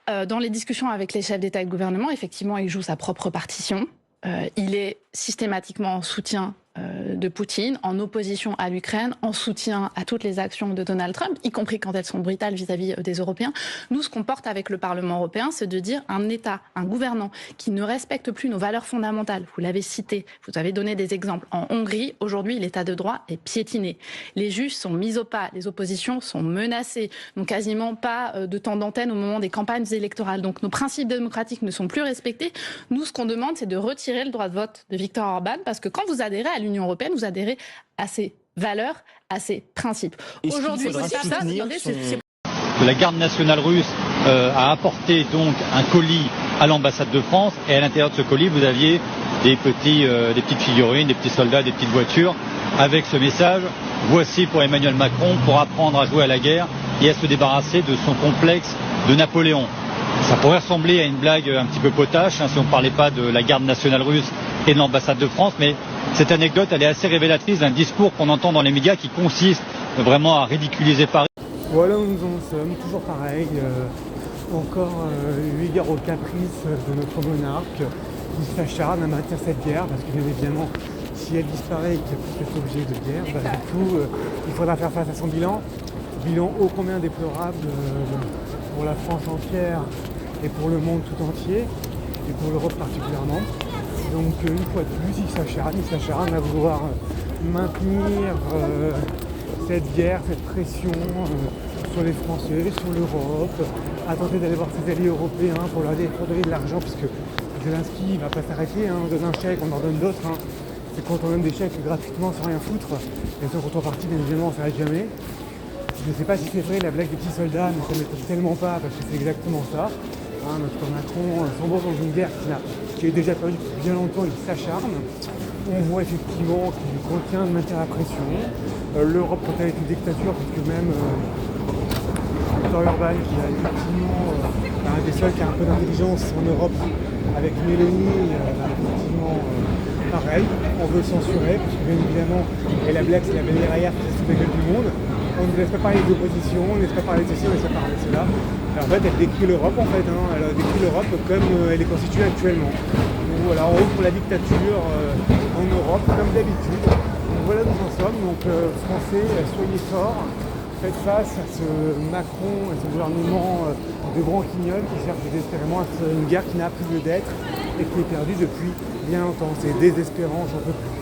Dans les discussions avec les chefs d'État et de gouvernement, effectivement, il joue sa propre partition. Il est systématiquement en soutien de Poutine, en opposition à l'Ukraine, en soutien à toutes les actions de Donald Trump, y compris quand elles sont brutales vis-à-vis des Européens. Nous, ce qu'on porte avec le Parlement européen, c'est de dire un État, un gouvernant qui ne respecte plus nos valeurs fondamentales. Vous l'avez cité, vous avez donné des exemples. En Hongrie, aujourd'hui, l'état de droit est piétiné. Les juges sont mis au pas, les oppositions sont menacées, n'ont quasiment pas de temps d'antenne au moment des campagnes électorales. Donc nos principes démocratiques ne sont plus respectés. Nous, ce qu'on demande, c'est de retirer le droit de vote de Viktor Orban, parce que quand vous adhérez à l'Union européenne, vous adhérez à ses valeurs, à ses principes. Aujourd'hui, que la garde nationale russe a apporté donc un colis à l'ambassade de France, et à l'intérieur de ce colis, vous aviez des petites figurines, des petits soldats, des petites voitures, avec ce message: voici pour Emmanuel Macron, pour apprendre à jouer à la guerre et à se débarrasser de son complexe de Napoléon. Ça pourrait ressembler à une blague un petit peu potache, si on ne parlait pas de la garde nationale russe et de l'ambassade de France, mais cette anecdote, elle est assez révélatrice d'un discours qu'on entend dans les médias qui consiste vraiment à ridiculiser Paris. Voilà où nous en sommes, toujours pareil, encore eu égard aux caprices de notre monarque qui s'acharne à maintenir cette guerre, parce que bien évidemment, si elle disparaît et qu'il n'y a plus cet objet de guerre, du coup, il faudra faire face à son bilan ô combien déplorable pour la France entière et pour le monde tout entier, et pour l'Europe particulièrement. Donc une fois de plus, il s'acharne à vouloir maintenir cette guerre, cette pression sur les Français, sur l'Europe, à tenter d'aller voir ses alliés européens pour leur donner de l'argent, puisque Zelensky ne va pas s'arrêter, on donne un chèque, on en donne d'autres. C'est quand on donne des chèques gratuitement sans rien foutre, et sans contrepartie, bien évidemment, on ne s'arrête jamais. Je ne sais pas si c'est vrai la blague des petits soldats, mais ça ne m'étonne tellement pas, parce que c'est exactement ça. Notre Macron s'embarque dans une guerre qui est déjà perdue depuis bien longtemps, il s'acharne. On voit effectivement qu'il contient de maintenir la pression. L'Europe, quand elle est une dictature, puisque même Viktor Orban, qui a effectivement un des seuls qui a un peu d'intelligence en Europe, avec Mélanie, effectivement pareil, on veut censurer, parce que bien évidemment, et la blague, c'est la belle arrière qui se fout de la gueule du monde. On ne laisse pas parler des oppositions, on ne laisse pas parler de ceci, on ne laisse pas parler de cela. Et en fait, elle décrit l'Europe elle décrit l'Europe comme elle est constituée actuellement. Donc voilà, on ouvre pour la dictature en Europe, comme d'habitude. Donc voilà où nous en sommes. Donc Français, soyez forts, faites face à ce Macron et ce gouvernement de branquignoles qui cherche désespérément à une guerre qui n'a plus lieu d'être et qui est perdue depuis bien longtemps. C'est désespérant, j'en peux plus.